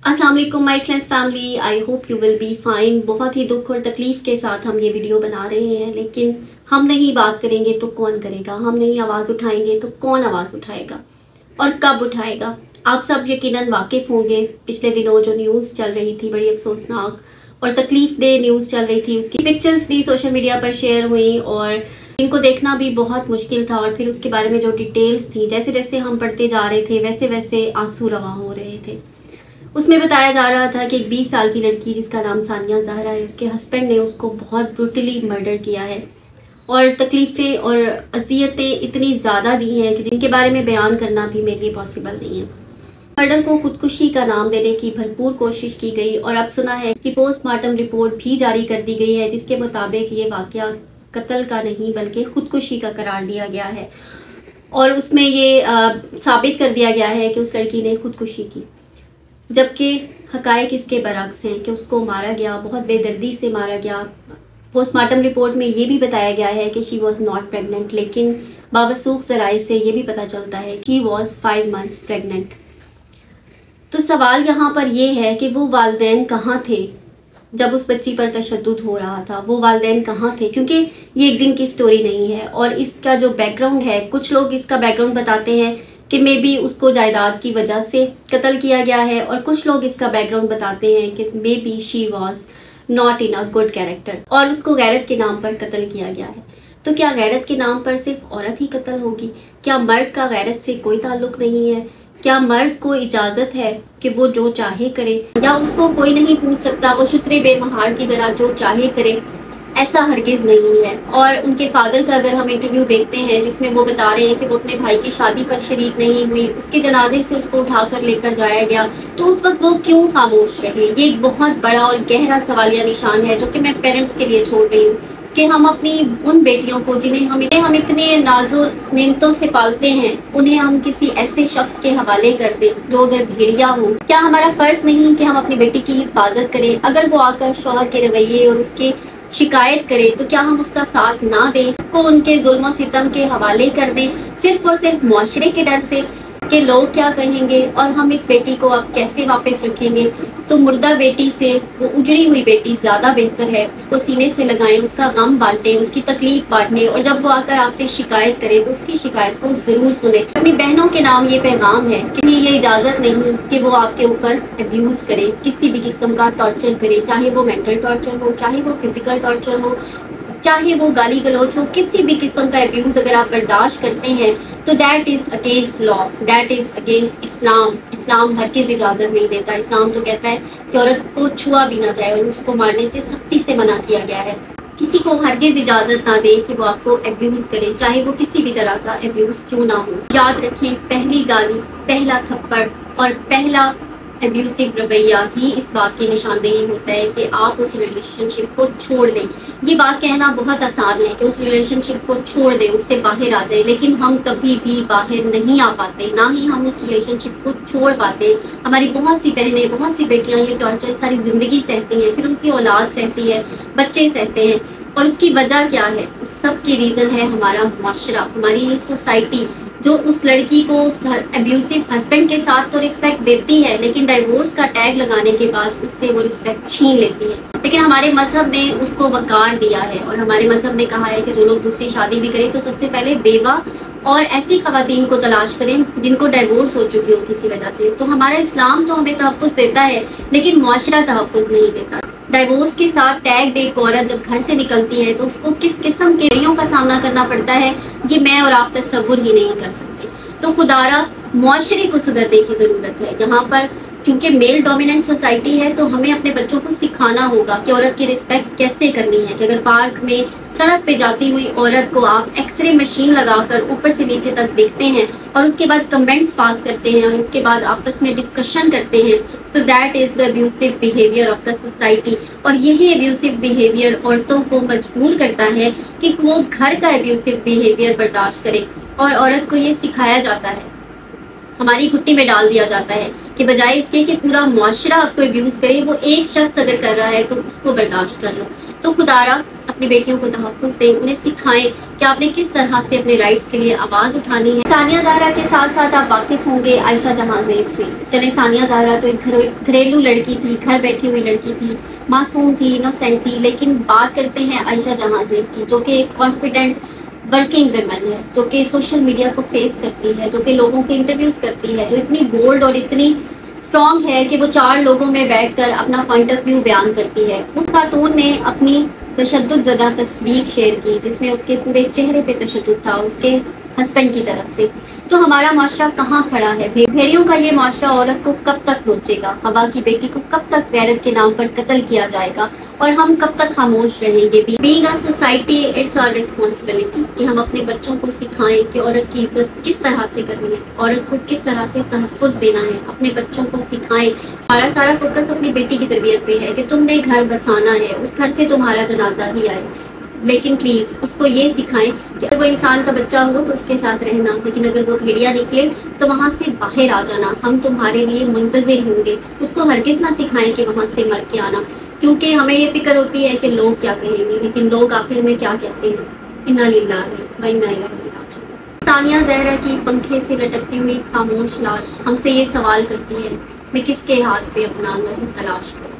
अस्सलाम वालेकुम my excellence family, I hope you will be fine. बहुत ही दुख और तकलीफ़ के साथ हम ये वीडियो बना रहे हैं, लेकिन हम नहीं बात करेंगे तो कौन करेगा, हम नहीं आवाज़ उठाएंगे तो कौन आवाज़ उठाएगा और कब उठाएगा। आप सब यकीनन वाकिफ़ होंगे, पिछले दिनों जो न्यूज़ चल रही थी, बड़ी अफसोसनाक और तकलीफ़ दे न्यूज़ चल रही थी, उसकी पिक्चर्स भी सोशल मीडिया पर शेयर हुई और इनको देखना भी बहुत मुश्किल था। और फिर उसके बारे में जो डिटेल्स थी, जैसे जैसे हम पढ़ते जा रहे थे वैसे वैसे आंसू रवा हो रहे थे। उसमें बताया जा रहा था कि एक 20 साल की लड़की जिसका नाम सानिया ज़हरा है, उसके हस्बैंड ने उसको बहुत ब्रूटली मर्डर किया है और तकलीफ़ें और अज़ियतें इतनी ज़्यादा दी हैं कि जिनके बारे में बयान करना भी मेरे लिए पॉसिबल नहीं है। मर्डर को खुदकुशी का नाम देने की भरपूर कोशिश की गई और अब सुना है कि पोस्टमार्टम रिपोर्ट भी जारी कर दी गई है, जिसके मुताबिक ये वाक़या कत्ल का नहीं बल्कि खुदकुशी का करार दिया गया है और उसमें ये साबित कर दिया गया है कि उस लड़की ने खुदकुशी की, जबकि हकायक इसके बरक्स हैं कि उसको मारा गया, बहुत बेदर्दी से मारा गया। पोस्टमार्टम रिपोर्ट में ये भी बताया गया है कि शी वॉज़ नॉट प्रेग्नेंट, लेकिन बावसूख ज़राए से ये भी पता चलता है शी वॉज़ 5 मंथ्स प्रेग्नेंट। तो सवाल यहाँ पर ये है कि वो वालिदैन कहाँ थे जब उस बच्ची पर तशद्दुद हो रहा था, वो वालिदैन कहाँ थे? क्योंकि ये एक दिन की स्टोरी नहीं है और इसका जो बैकग्राउंड है, कुछ लोग इसका बैकग्राउंड बताते हैं कि मे बी उसको जायदाद की वजह से कत्ल किया गया है और कुछ लोग इसका बैकग्राउंड बताते हैं कि may be she was not in a good character और उसको गैरत के नाम पर कत्ल किया गया है। तो क्या गैरत के नाम पर सिर्फ औरत ही कत्ल होगी? क्या मर्द का गैरत से कोई ताल्लुक नहीं है? क्या मर्द को इजाज़त है कि वो जो चाहे करे, या उसको कोई नहीं पूछ सकता, वो शुतरे बेमहार की तरह जो चाहे करे? ऐसा हरगिज़ नहीं है। और उनके फादर का अगर हम इंटरव्यू देखते हैं जिसमें वो बता रहे हैं कि वो अपने भाई की शादी पर शरीक नहीं हुई, उसके जनाजे से उसको उठाकर लेकर जाया गया, तो उस वक्त वो क्यों खामोश रहे? ये एक बहुत बड़ा और गहरा सवालिया निशान है जो कि मैं पेरेंट्स के लिए छोड़ रही हूँ कि हम अपनी उन बेटियों को जिन्हें हम इतने नाज़ो नियमतों से पालते हैं, उन्हें हम किसी ऐसे शख्स के हवाले कर दें जो अगर भेड़िया हो। क्या हमारा फ़र्ज़ नहीं कि हम अपनी बेटी की हिफाजत करें? अगर वो आकर शौहर के रवैये और उसके शिकायत करे तो क्या हम उसका साथ ना दें, उसको उनके जुल्म सितम के हवाले कर दें, सिर्फ और सिर्फ मुआशरे के डर से कि लोग क्या कहेंगे? और हम इस बेटी को अब कैसे वापस रखेंगे? तो मुर्दा बेटी से वो उजड़ी हुई बेटी ज़्यादा बेहतर है। उसको सीने से लगाएं, उसका गम बांटें, उसकी तकलीफ बांटें और जब वो आकर आपसे शिकायत करे तो उसकी शिकायत को ज़रूर सुने। अपनी बहनों के नाम ये पैगाम है कि ये इजाज़त नहीं कि वो आपके ऊपर अब्यूज़ करे, किसी भी किस्म का टॉर्चर करे, चाहे वो मेंटल टॉर्चर हो, चाहे वो फिजिकल टॉर्चर हो, चाहे वो गाली गलौच हो, किसी भी किस्म का अब्यूज़ अगर आप बर्दाश्त करते हैं तो that is against law, that is against Islam. Islam हरगिज़ इजाज़त नहीं देता। इस्लाम तो कहता है कि औरत को छुआ भी ना जाए और उसको मारने से सख्ती से मना किया गया है। किसी को हरगिज़ इजाज़त ना दे कि वो आपको अब्यूज़ करे, चाहे वो किसी भी तरह का अब्यूज़ क्यों ना हो। याद रखें, पहली गाली, पहला थप्पड़ और पहला एब्यूसिव रवैया ही इस बात की निशानदेही होता है कि आप उस रिलेशनशिप को छोड़ दें। ये बात कहना बहुत आसान है कि उस रिलेशनशिप को छोड़ दें, उससे बाहर आ जाए, लेकिन हम कभी भी बाहर नहीं आ पाते, ना ही हम उस रिलेशनशिप को छोड़ पाते। हमारी बहुत सी बहनें, बहुत सी बेटियां ये टॉर्चर सारी ज़िंदगी सहती हैं, फिर उनकी औलाद सहती है, बच्चे सहते हैं। और उसकी वजह क्या है? उस सब की रीज़न है हमारा मुआशरा, हमारी ये सोसाइटी जो उस लड़की को उस अब्यूसिव हस्बैंड के साथ तो रिस्पेक्ट देती है, लेकिन डाइवोर्स का टैग लगाने के बाद उससे वो रिस्पेक्ट छीन लेती है। लेकिन हमारे मजहब ने उसको वक़ार दिया है और हमारे मजहब ने कहा है कि जो लोग दूसरी शादी भी करें तो सबसे पहले बेवा और ऐसी ख़वातीन को तलाश करें जिनको डाइवोर्स हो चुकी हो किसी वजह से। तो हमारा इस्लाम तो हमें तहफ़्फ़ुज़ देता है, लेकिन मुआशरा तहफ़्फ़ुज़ नहीं देता। डाइवोर्स के साथ टैग एक औरत जब घर से निकलती है तो उसको किस किस्म के एड़ियों का सामना करना पड़ता है, ये मैं और आप तसव्वुर ही नहीं कर सकते। तो खुदारा मुआशरे को सुधरने की ज़रूरत है यहाँ पर, क्योंकि मेल डोमिनेंट सोसाइटी है तो हमें अपने बच्चों को सिखाना होगा कि औरत की रिस्पेक्ट कैसे करनी है। कि अगर पार्क में सड़क पे जाती हुई औरत को आप एक्सरे मशीन लगाकर ऊपर से नीचे तक देखते हैं और उसके बाद कमेंट्स पास करते हैं और उसके बाद आपस में डिस्कशन करते हैं, तो that is the abusive behaviour of the society. और यही अब्यूसिव बिहेवियर औरतों को मजबूर करता है कि वो घर का अब्यूसिव बिहेवियर बर्दाश्त करें और औरत को ये सिखाया जाता है, हमारी घुट्टी में डाल दिया जाता है कि बजाय इसके कि पूरा मुआशरा आपको अब्यूज़ करे, वो एक शख्स अगर कर रहा है तो उसको बर्दाश्त कर लो। تو خدارا اپنی بیٹیوں کو تحفظ دیں، انہیں سکھائیں کہ آپ نے کس طرح سے اپنے رائٹس کے لیے آواز اٹھانی ہے۔ ثانیہ زہرا کے ساتھ ساتھ آپ واقف ہوں گے عائشہ جہاں زیب سے۔ چلیں ثانیہ زہرا تو ایک گھریلو لڑکی تھی، گھر بیٹھی ہوئی لڑکی تھی، معصوم تھی، انوسینٹ تھی، لیکن بات کرتے ہیں عائشہ جہاں زیب کی، جو کہ ایک کانفیڈنٹ ورکنگ ویمن ہے، جو کہ سوشل میڈیا کو فیس کرتی ہے، جو کہ لوگوں کے انٹرویوز کرتی ہے، جو اتنی بولڈ اور اتنی اسٹرانگ ہے کہ وہ 4 لوگوں میں بیٹھ کر اپنا پوائنٹ آف ویو بیان کرتی ہے۔ اس خاتون نے اپنی تشدد زدہ تصویر شیئر کی جس میں اس کے پورے چہرے پہ تشدد تھا اس کے ہسبینڈ کی طرف سے۔ تو ہمارا معاشرہ کہاں کھڑا ہے؟ بھیڑیوں کا یہ معاشرہ عورت کو کب تک نوچے گا؟ ہوا کی بیٹی کو کب تک غیرت کے نام پر قتل کیا جائے گا؟ اور ہم کب تک خاموش رہیں گے؟ Being a society it's our responsibility کہ ہم اپنے بچوں کو سکھائیں کہ عورت کی عزت کس طرح سے کرنی ہے، عورت کو کس طرح سے تحفظ دینا ہے، اپنے بچوں کو سکھائیں۔ سارا فوکس اپنی بیٹی کی تربیت پہ ہے کہ تم نے گھر بسانا ہے، اس گھر سے تمہارا جنازہ ہی آئے، لیکن پلیز اس کو یہ سکھائیں کہ اگر وہ انسان کا بچہ ہو تو اس کے ساتھ رہنا، لیکن اگر وہ بھیڑیا نکلے تو وہاں سے باہر آ جانا، ہم تمہارے لیے منتظر ہوں گے۔ اس کو ہرگز نہ سکھائیں کہ وہاں سے مر کے آنا، کیونکہ ہمیں یہ فکر ہوتی ہے کہ لوگ کیا کہیں گے، لیکن لوگ آخر میں کیا کہتے ہیں، انا للہ و انا الیہ راجعون۔ ثانیہ زہرا کی پنکھے سے لٹکتی ہوئی خاموش لاش ہم سے یہ سوال کرتی ہے، میں کس کے ہاتھ پہ اپنا لہو تلاش کروں؟